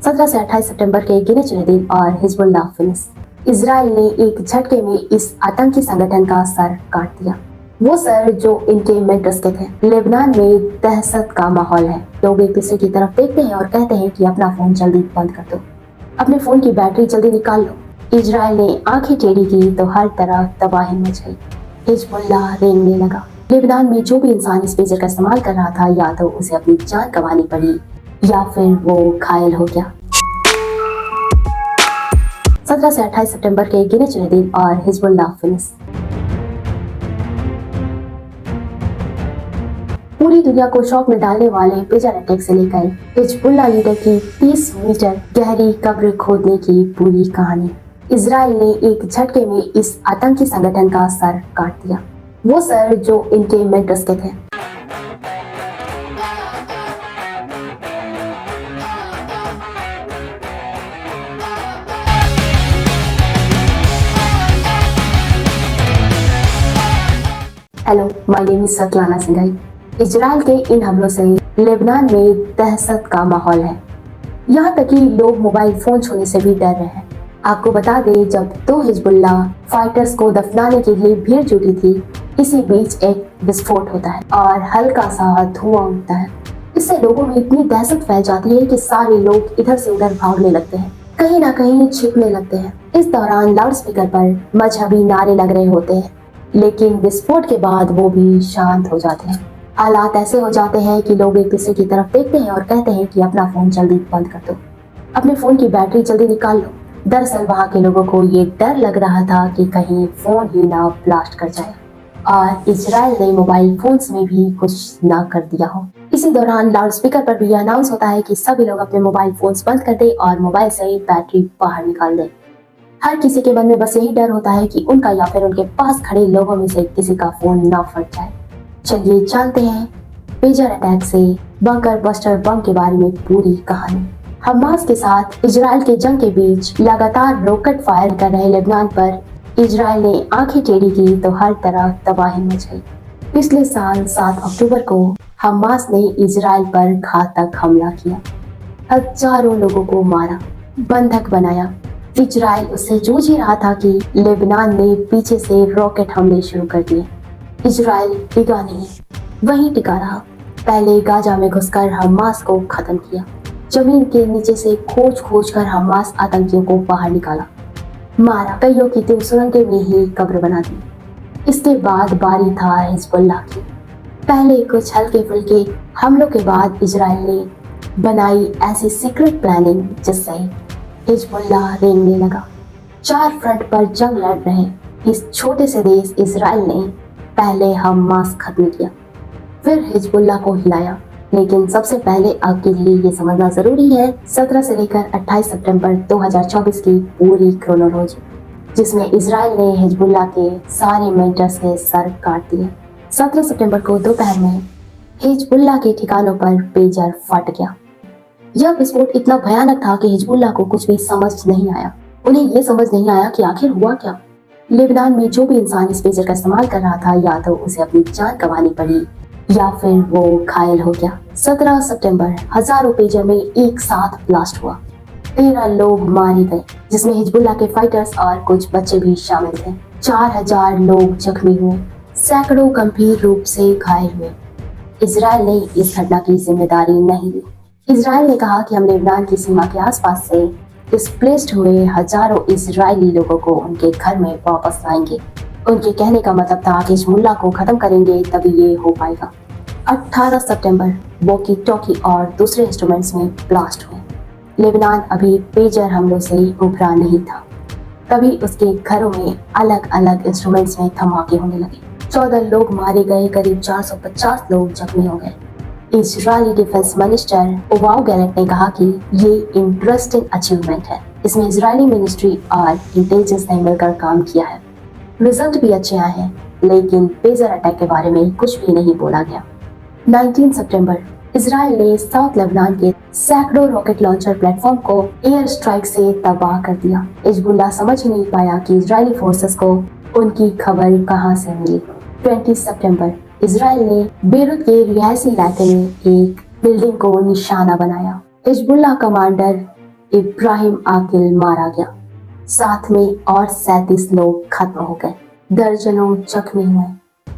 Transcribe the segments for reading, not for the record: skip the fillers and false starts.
17 से 28 सितंबर के गिने चुने दिन और हिजबुल्लाह फिनिश। इजराइल ने एक झटके में इस आतंकी संगठन का सर काट दिया। वो सर जो इनके मेंटर्स के थे। लेबनान में दहशत का माहौल है। लोग एक दूसरे की तरफ देखते हैं और कहते हैं कि अपना फोन जल्दी बंद कर दो, अपने फोन की बैटरी जल्दी निकाल लो। इजराइल ने आंखें टेढ़ी की तो हर तरफ तबाही मच गई। हिजबुल्लाह रेंगने लगा। लेबनान में जो भी इंसान इस पेजर का इस्तेमाल कर रहा था, या तो उसे अपनी जान गंवानी पड़ी या फिर वो घायल हो गया। 17 से 28 सितंबर के गिने चुने दिन और हिजबुल्लाह फिनिश। पूरी दुनिया को शॉक में डालने वाले पेजर अटैक से लेकर हिजबुल्लाह लीडर की 30 मीटर गहरी कब्र खोदने की पूरी कहानी। इजराइल ने एक झटके में इस आतंकी संगठन का सर काट दिया। वो सर जो इनके मेंटर्स के थे। Hello, my name is Satyana Singhai. Israel के इन हमलों से लेबनान में दहशत का माहौल है। यहाँ तक कि लोग मोबाइल फोन छूने से भी डर रहे हैं। आपको बता दें, जब दो हिजबुल्लाह फाइटर्स को दफनाने के लिए भीड़ जुटी थी, इसी बीच एक विस्फोट होता है और हल्का सा धुआं उठता है। इससे लोगों में इतनी दहशत फैल जाती है कि सारे लोग इधर से उधर भागने लगते हैं, कहीं ना कहीं छिपने लगते हैं। इस दौरान लाउड स्पीकर पर मजहबी नारे लग रहे होते हैं, लेकिन विस्फोट के बाद वो भी शांत हो जाते हैं। हालात ऐसे हो जाते हैं कि लोग एक दूसरे की तरफ देखते हैं और कहते हैं कि अपना फोन जल्दी बंद कर दो, अपने फोन की बैटरी जल्दी निकाल लो। दरअसल वहाँ के लोगों को ये डर लग रहा था कि कहीं फोन ही ना ब्लास्ट कर जाए और इजराइल ने मोबाइल फोन्स में भी कुछ ना कर दिया हो। इसी दौरान लाउड स्पीकर पर भी अनाउंस होता है कि सभी लोग अपने मोबाइल फोन्स बंद कर दे और मोबाइल से ही बैटरी बाहर निकाल दे। हर किसी के मन में बस यही डर होता है कि उनका या फिर उनके पास खड़े लोगों में से किसी का फोन ना फट जाए। चलिए जानते हैं पेजर अटैक से बंकर बस्टर बम के बारे में पूरी कहानी। हमास के साथ इजराइल के जंग के बीच लगातार रॉकेट फायर कर रहे लेबनान पर इजराइल ने आंखें टेढ़ी की तो हर तरफ तबाही मच गई। पिछले साल 7 अक्टूबर को हमास ने इजराइल पर घातक हमला किया, हजारों लोगों को मारा, बंधक बनाया। इजराइल उससे जूझ ही रहा था कि लेबनान ने पीछे से रॉकेट हमले शुरू कर दिए। इजराइल टिका नहीं, वहीं टिका रहा। पहले गाजा में घुसकर हमास को खत्म किया। जमीन के नीचे से खोज कर हमास आतंकियों को बाहर निकाला, मारा, कईयों की तो सुरंगें में ही कब्र बना दी। इसके बाद बारी था हिजबुल्लाह की। पहले कुछ हल्के फुल्के हमलों के बाद इजराइल ने बनाई ऐसी सीक्रेट प्लानिंग जिससे हिजबुल्लाह रेंगने लगा। 4 फ्रंट पर जंग लड़ रहे इस छोटे से देश इजराइल ने पहले हमास खत्म किया, फिर हिजबुल्लाह को हिलाया। लेकिन सबसे पहले आपके लिए ये समझना जरूरी है 17 से लेकर 28 सितंबर 2024 की पूरी क्रोनोलॉजी, जिसमें इजराइल ने हिजबुल्लाह के सारे मेंटर्स के सर काट दिए। 17 सितंबर को दोपहर में हिजबुल्लाह के ठिकानों पर पेजर फट गया। यह विस्फोट इतना भयानक था कि हिजबुल्लाह को कुछ भी समझ नहीं आया। उन्हें यह समझ नहीं आया कि आखिर हुआ क्या। लेबनान में जो भी इंसान इस पेजर का इस्तेमाल कर रहा था, या तो उसे अपनी जान गंवानी पड़ी या फिर वो घायल हो गया। 17 सितंबर हजारों पेजर में एक साथ ब्लास्ट हुआ। 13 लोग मारे गए, जिसमें हिजबुल्लाह के फाइटर्स और कुछ बच्चे भी शामिल थे। 4000 लोग जख्मी हुए, सैकड़ों गंभीर रूप से घायल हुए। इजराइल ने इस घटना की जिम्मेदारी नहीं ली। इजराइल ने कहा कि हम लेबनान की सीमा के आसपास से डिस्प्लेस्ड हुए हजारों इजरायली लोगों को उनके घर में वापस लाएंगे। उनके कहने का मतलब था कि हिजबुल्लाह को खत्म करेंगे, तभी ये हो पाएगा। 18 सितंबर वॉकी टॉकी और दूसरे इंस्ट्रूमेंट्स में ब्लास्ट हुए। लेबनान अभी पेजर हमलों से उभरा नहीं था, तभी उसके घरों में अलग अलग इंस्ट्रूमेंट्स में धमाके होने लगे। 14 लोग मारे गए, करीब 450 लोग जख्मी हो गए। इजरायली डिफेंस मिनिस्टर ओवाव गैलेंट ने कहा कि ये इंटरेस्टिंग अचीवमेंट है। इसमें इजरायली मिनिस्ट्री और इंटेलिजेंस ने मिलकर काम किया है। रिजल्ट भी अच्छे आए हैं, लेकिन पेजर अटैक के बारे में कुछ भी नहीं बोला गया। 19 सितंबर इजराइल ने साउथ लेबनान के सैकड़ों रॉकेट लॉन्चर प्लेटफॉर्म को एयर स्ट्राइक से तबाह कर दिया। हिजबुल्लाह समझ ही नहीं पाया कि इजरायली फोर्सेस को उनकी खबर कहां से मिली। 20 सितंबर इजराइल ने बेरूत के रिहायशी इलाके में एक बिल्डिंग को निशाना बनाया। हिजबुल्लाह कमांडर इब्राहिम आकिल मारा गया। साथ में और 37 लोग खत्म हो गए, दर्जनों जख्मी हुए।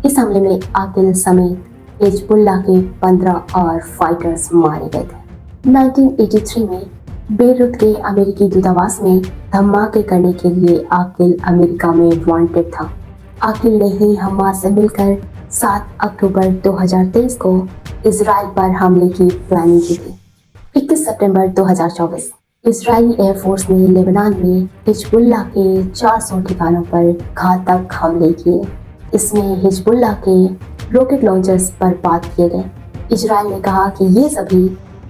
इस हमले में आकिल समेत हिजबुल्लाह के 15 और फाइटर्स मारे गए थे। 1983 में बेरूत के अमेरिकी दूतावास में धमाके करने के लिए आकिल अमेरिका में वांटेड था। आकिल ने ही हमास से मिलकर 7 अक्टूबर 2023 को इजराइल पर हमले की प्लानिंग की थी। 21 सितंबर 2024 इजरायली एयरफोर्स ने लेबनान में हिजबुल्लाह के 400 ठिकानों पर घातक हमले किए। इसमें हिजबुल्लाह के रॉकेट लॉन्चर्स बर्बाद किए गए। इजराइल ने कहा कि ये सभी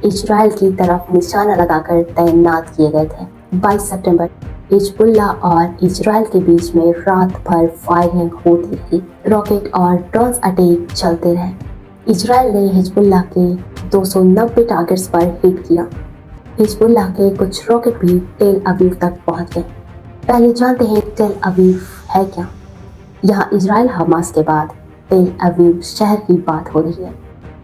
इजराइल की तरफ निशाना लगाकर तैनात किए गए थे। 22 सितंबर हिजबुल्लाह और इजराइल के बीच में रात भर फायरिंग होती रही। रॉकेट और ड्रोन अटैक चलते रहे। इजराइल ने हिजबुल्लाह के 290 टारगेट्स पर हिट किया। हिजबुल्लाह के कुछ रॉकेट भी टेल अवीव तक पहुंच गए। पहले जानते हैं टेल अवीव है क्या। यहाँ इजराइल हमास के बाद टेल अवीव शहर की बात हो रही है।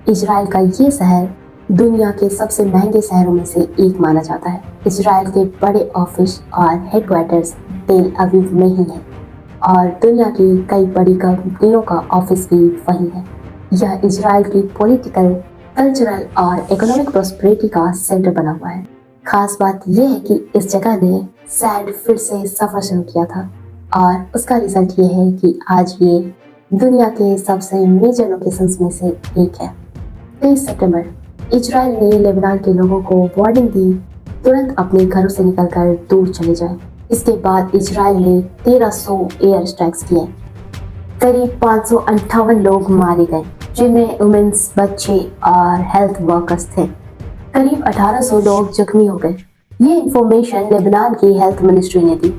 इजराइल का ये शहर दुनिया के सबसे महंगे शहरों में से एक माना जाता है। इजराइल के बड़े ऑफिस और हेडक्वार्टर्स टेल अवीव में ही है और दुनिया की कई बड़ी कंपनियों का ऑफिस भी वही है। यह इजराइल की पॉलिटिकल, कल्चरल और इकोनॉमिक प्रॉस्पेरिटी का सेंटर बना हुआ है। खास बात यह है कि इस जगह ने सैंड फिर से सफर शुरू किया था और उसका रिजल्ट ये है कि आज ये दुनिया के सबसे मेजर लोकेशंस में से एक है। 23 सितंबर इजराइल ने लेबनान के लोगों को वार्निंग दी, तुरंत अपने घरों से निकलकर दूर चले जाएं। इसके बाद इजराइल ने 1300 एयर स्ट्राइक्स किए। करीब 558 लोग मारे गए, जिनमें वुमेन्स, बच्चे और हेल्थ वर्कर्स थे। करीब 1800 लोग जख्मी हो गए। ये इंफॉर्मेशन लेबनान की हेल्थ मिनिस्ट्री ने दी।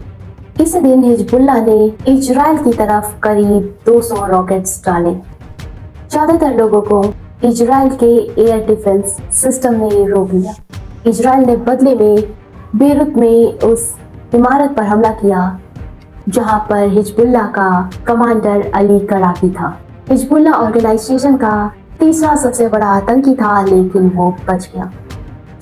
इस दिन हिजबुल्लाह ने इजराइल की तरफ करीब 200 रॉकेट्स डाले। ज्यादातर लोगों को इजराइल के एयर डिफेंस सिस्टम ने रोक लिया। इजराइल ने बदले में बेरूत में उस इमारत पर हमला किया जहां पर हिजबुल्लाह का कमांडर अली कराकी था। हिजबुल्लाह ऑर्गेनाइजेशन का तीसरा सबसे बड़ा आतंकी था, लेकिन वो बच गया।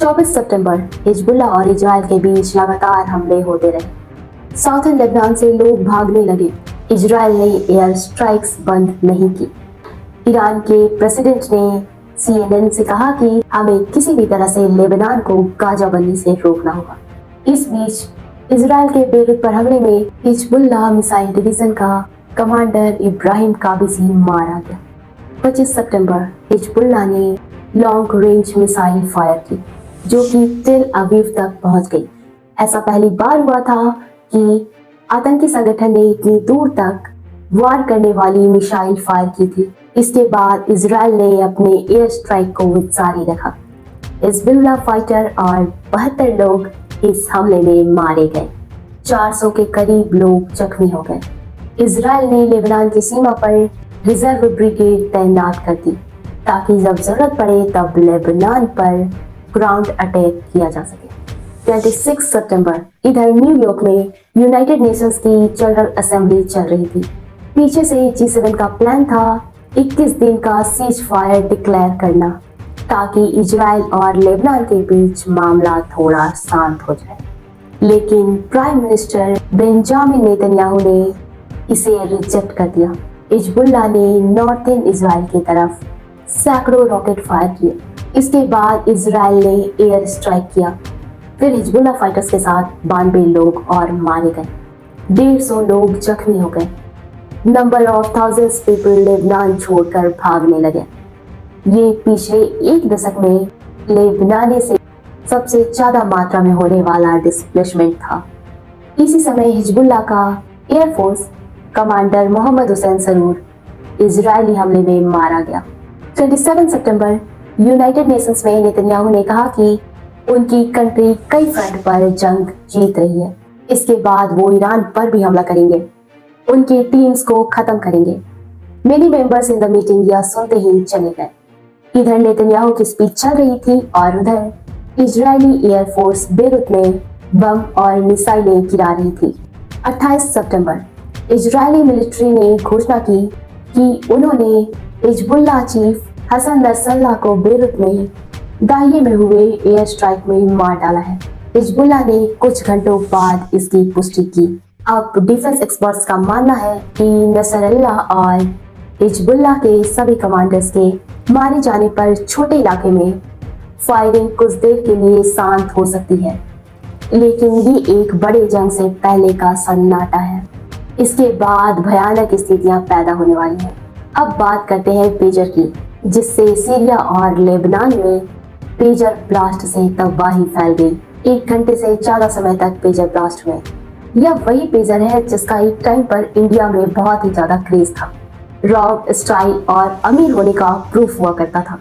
24 सितंबर हिजबुल्लाह और इजराइल के बीच लगातार हमले होते रहे। साउथर्न लेबनान से लोग भागने लगे। इजराइल ने एयर स्ट्राइक्स बंद नहीं की। ईरान के प्रेसिडेंट ने CNN से कहा कि हमें किसी भी तरह से लेबनान को गाजा बनने से रोकना होगा। इस बीच इजराइल के बेरूत पर हमले में हिजबुल्लाह मिसाइल डिवीजन का कमांडर इब्राहिम काबिसी मारा गया। 25 सितंबर हिजबुल्लाह ने लॉन्ग रेंज मिसाइल फायर की, जो कि टेल अवीव तक पहुंच गई। ऐसा पहली बार हुआ था कि आतंकी संगठन ने इतनी दूर तक वार करने वाली मिसाइल फायर की थी। इसके बाद इजराइल ने अपने एयर स्ट्राइक को जारी रखा। हिजबुल्लाह फाइटर और 72 लोग इस हमले में मारे गए। 400 के करीब लोग जख्मी हो गए। इजराइल ने लेबनान की सीमा पर रिजर्व ब्रिगेड तैनात कर दी ताकि जब जरूरत पड़े तब लेबनान पर ग्राउंड अटैक किया जा सके। 26 सितंबर इधर न्यूयॉर्क में यूनाइटेड नेशंस की जनरल असेंबली चल रही थी। पीछे से G7 का प्लान था 21 दिन का सीज फायर डिक्लेयर करना ताकि इजराइल और लेबनान के बीच मामला थोड़ा शांत हो जाए, लेकिन प्राइम मिनिस्टर बेंजामिन नेतन्याहू ने इसे रिजेक्ट कर दिया। हिजबुल्लाह ने नॉर्थर्न इजराइल की तरफ सैकड़ों रॉकेट फायर किए। इसके बाद इजराइल ने एयर स्ट्राइक किया। फिर हिजबुल्लाह फाइटर्स के साथ 92 लोग और मारे गए। 150 लोग जख्मी हो गए। Number of thousands people Lebanon छोड़कर भागने लगे। ये पिछले एक दशक में लेबनान से सबसे ज्यादा मात्रा में होने वाला डिस्प्लेसमेंट था। इसी समय हिजबुल्लाह का air force commander Mohammad Hussain सरूर Israeli हमले में मारा गया। 27 सितंबर यूनाइटेड नेशंस में नेतन्याहू ने कहा कि उनकी कंट्री कई फ्रंट पर जंग जीत रही है। इसके बाद वो ईरान पर भी हमला करेंगे, उनकी टीम्स को खत्म करेंगे। Many members in the meeting यह सुनते ही चले गए। इधर नेतन्याहू की स्पीच चल रही थी और उधर इजरायली एयरफोर्स बेरूत में बम और मिसाइलें गिरा रही थी। 28 सितंबर इजरायली मिलिट्री ने घोषणा की कि उन्होंने हिजबुल्लाह चीफ हसन नसरल्लाह को बेरूत में दाहिए में हुए एयर स्ट्राइक में मार डाला है। हिजबुल्लाह ने कुछ घंटों बाद इसकी पुष्टि की। अब डिफेंस एक्सपर्ट्स का मानना है कि नसरल्लाह और हिजबुल्लाह के सभी कमांडर्स के मारे जाने पर छोटे इलाके में फायरिंग कुछ देर के लिए शांत हो सकती है, लेकिन ये एक बड़े जंग से पहले का सन्नाटा है। इसके बाद भयानक स्थितियां पैदा होने वाली हैं। अब बात करते हैं पेजर की, जिससे सीरिया और लेबनान में पेजर ब्लास्ट से तबाही फैल गई। 1 घंटे से ज्यादा समय तक पेजर ब्लास्ट हुए। यह वही पेजर है जिसका एक टाइम पर इंडिया में बहुत ही ज्यादा क्रेज था। रॉक स्टाइल और अमीर होने का प्रूफ हुआ करता था।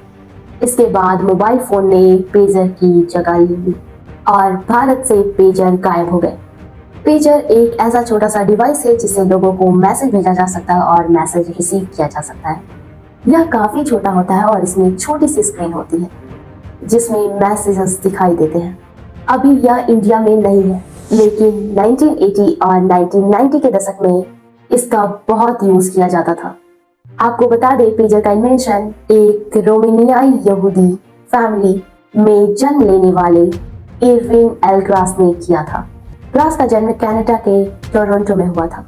इसके बाद मोबाइल फोन ने पेजर की जगह ली और भारत से पेजर गायब हो गए। पेजर एक ऐसा छोटा सा डिवाइस है जिससे लोगों को मैसेज भेजा जा सकता है और मैसेज रिसीव किया जा सकता है। यह काफी छोटा होता है और इसमें छोटी सी स्क्रीन होती है जिसमें मैसेजेस दिखाई देते हैं। अभी यह इंडिया में नहीं है, लेकिन 1980 और 1990 के दशक में इसका बहुत यूज किया जाता था। आपको बता दें, पेजर का इन्वेंशन एक रोमानियाई यहूदी फैमिली में जन्म लेने वाले इरविन एल ग्रास ने किया था। ग्रास का जन्म कनाडा के टोरंटो में हुआ था,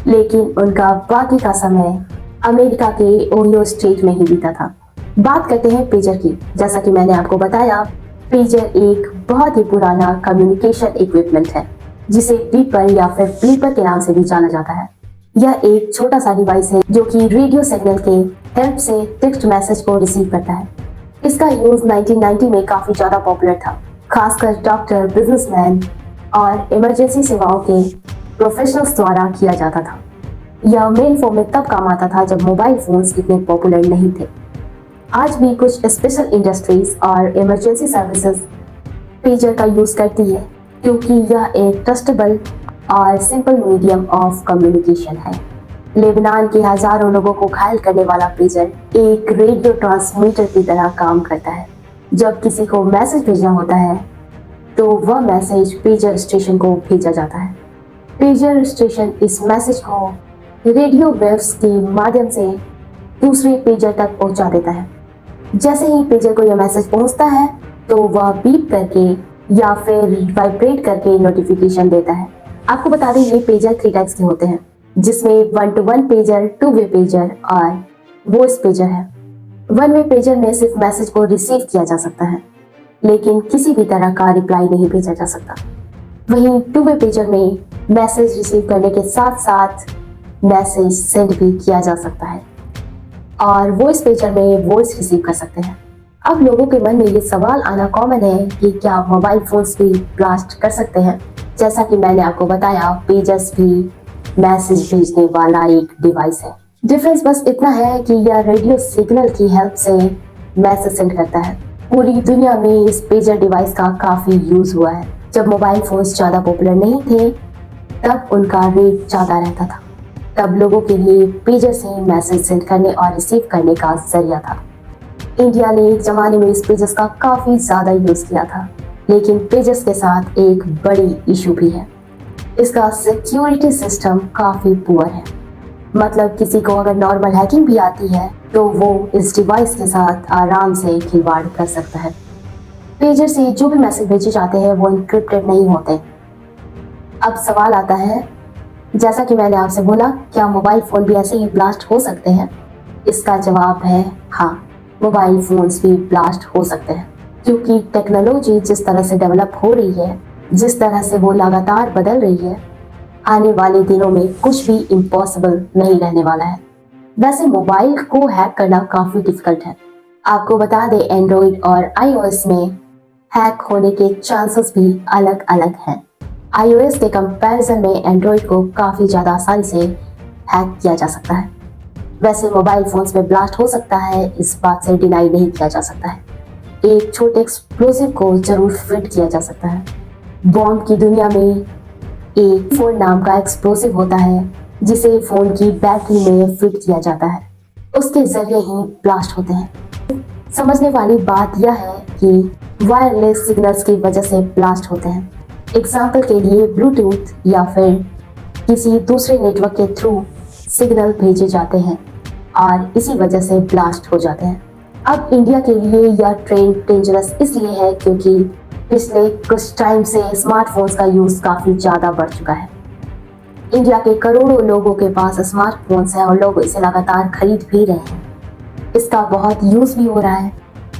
लेकिन उनका बाकी का समय अमेरिका के ओहियो स्टेट में ही बीता था। बात करते हैं पेजर की। जैसा कि मैंने आपको बताया, पेजर एक बहुत ही पुराना कम्युनिकेशन इक्विपमेंट है जिसे बीपर या फिर ब्लीपर के नाम से भी जाना जाता है। यह एक छोटा सा डिवाइस है जो कि रेडियो सिग्नल के हेल्प से टेक्स्ट मैसेज को रिसीव करता है। इसका यूज 1990 में काफी ज्यादा पॉपुलर था, खासकर डॉक्टर, बिजनेसमैन और इमरजेंसी सेवाओं के प्रोफेशनल्स द्वारा किया जाता था। यह मेन फोन में तब काम आता था जब मोबाइल फोन्स इतने पॉपुलर नहीं थे। आज भी कुछ स्पेशल इंडस्ट्रीज और इमरजेंसी सर्विसेज पेजर का यूज करती है क्योंकि यह एक ट्रस्टेबल और सिंपल मीडियम ऑफ कम्युनिकेशन है। लेबनान के हजारों लोगों को घायल करने वाला पेजर एक रेडियो ट्रांसमीटर की तरह काम करता है। जब किसी को मैसेज भेजना होता है तो वह मैसेज पेजर स्टेशन को भेजा जाता है। पेजर स्टेशन इस मैसेज को रेडियो वेव्स के माध्यम से दूसरे पेजर तक पहुंचा देता है। जैसे ही पेजर को यह मैसेज पहुंचता है तो वह बीप करके या फिर वाइब्रेट करके नोटिफिकेशन देता है। आपको बता दें, ये पेजर 3 टाइप्स के होते हैं, जिसमें 1-to-1 पेजर, 2-वे पेजर और वॉइस पेजर है। 1-वे पेजर में सिर्फ मैसेज को रिसीव किया जा सकता है, लेकिन किसी भी तरह का रिप्लाई नहीं भेजा जा सकता। वहीं 2-वे पेजर में मैसेज रिसीव करने के साथ साथ मैसेज सेंड भी किया जा सकता है और वॉइस पेजर में वॉइस रिसीव कर सकते हैं। अब लोगों के मन में ये सवाल आना कॉमन है कि क्या मोबाइल फोन्स भी ब्लास्ट कर सकते हैं। जैसा कि मैंने आपको बताया, पेजर्स भी मैसेज भेजने वाला एक डिवाइस है। डिफरेंस बस इतना है कि यह रेडियो सिग्नल की हेल्प से मैसेज सेंड करता है। पूरी दुनिया में इस पेजर डिवाइस का काफी यूज हुआ है। जब मोबाइल फोन्स ज्यादा पॉपुलर नहीं थे तब उनका रेट ज्यादा रहता था। तब लोगों के लिए पेजर से मैसेज सेंड करने और रिसीव करने का जरिया था। इंडिया ने एक जमाने में इस पेजर्स का काफी ज्यादा यूज किया था, लेकिन पेजर्स के साथ एक बड़ी इशू भी है। इसका सिक्योरिटी सिस्टम काफी पुअर है। मतलब किसी को अगर नॉर्मल हैकिंग भी आती है तो वो इस डिवाइस के साथ आराम से खिलवाड़ कर सकता है। पेजर से जो भी मैसेज भेजे जाते हैं वो इनक्रिप्टेड नहीं होते। अब सवाल आता है, जैसा कि मैंने आपसे बोला, क्या मोबाइल फोन भी ऐसे ही ब्लास्ट हो सकते हैं? इसका जवाब है हाँ, मोबाइल फोन्स भी ब्लास्ट हो सकते हैं, क्योंकि टेक्नोलॉजी जिस तरह से डेवलप हो रही है, जिस तरह से वो लगातार बदल रही है, आने वाले दिनों में कुछ भी इम्पॉसिबल नहीं रहने वाला है। वैसे मोबाइल को हैक करना काफी डिफिकल्ट है। आपको बता दें, एंड्रॉइड और iOS में हैक होने के चांसेस भी अलग अलग हैं। iOS के कंपैरिजन में एंड्रॉइड को काफी ज्यादा आसानी से हैक किया जा सकता है। वैसे मोबाइल फोन्स में ब्लास्ट हो सकता है, इस बात से डिनाई नहीं किया जा सकता है। एक छोटे एक्सप्लोसिव को जरूर फिट किया जा सकता है। बॉम्ब की दुनिया में एक फोन नाम का एक्सप्लोसिव होता है जिसे फोन की बैटरी में फिट किया जाता है, उसके जरिए ही ब्लास्ट होते हैं। समझने वाली बात यह है कि वायरलेस सिग्नल्स की वजह से ब्लास्ट होते हैं। एग्जाम्पल के लिए ब्लूटूथ या फिर किसी दूसरे नेटवर्क के थ्रू सिग्नल भेजे जाते हैं और इसी वजह से ब्लास्ट हो जाते हैं। अब इंडिया के लिए यह ट्रेंड डेंजरस इसलिए है क्योंकि पिछले कुछ टाइम से स्मार्टफोन्स का यूज काफी ज्यादा बढ़ चुका है। इंडिया के करोड़ों लोगों के पास स्मार्टफोन्स हैं और लोग इसे लगातार खरीद भी रहे हैं। इसका बहुत यूज भी हो रहा है।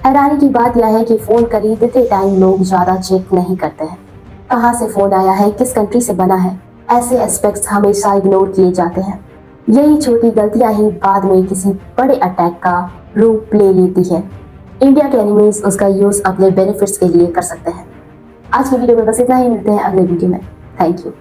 हैरानी की बात यह है कि फोन खरीदते टाइम लोग ज्यादा चेक नहीं करते हैं। कहाँ से फोन आया है, किस कंट्री से बना है, ऐसे एस्पेक्ट्स हमेशा इग्नोर किए जाते हैं। यही छोटी गलतियां ही बाद में किसी बड़े अटैक का रूप ले लेती है। इंडिया के एनिमीज उसका यूज अपने बेनिफिट्स के लिए कर सकते हैं। आज की वीडियो में बस इतना ही, मिलते हैं अगले वीडियो में। Thank you.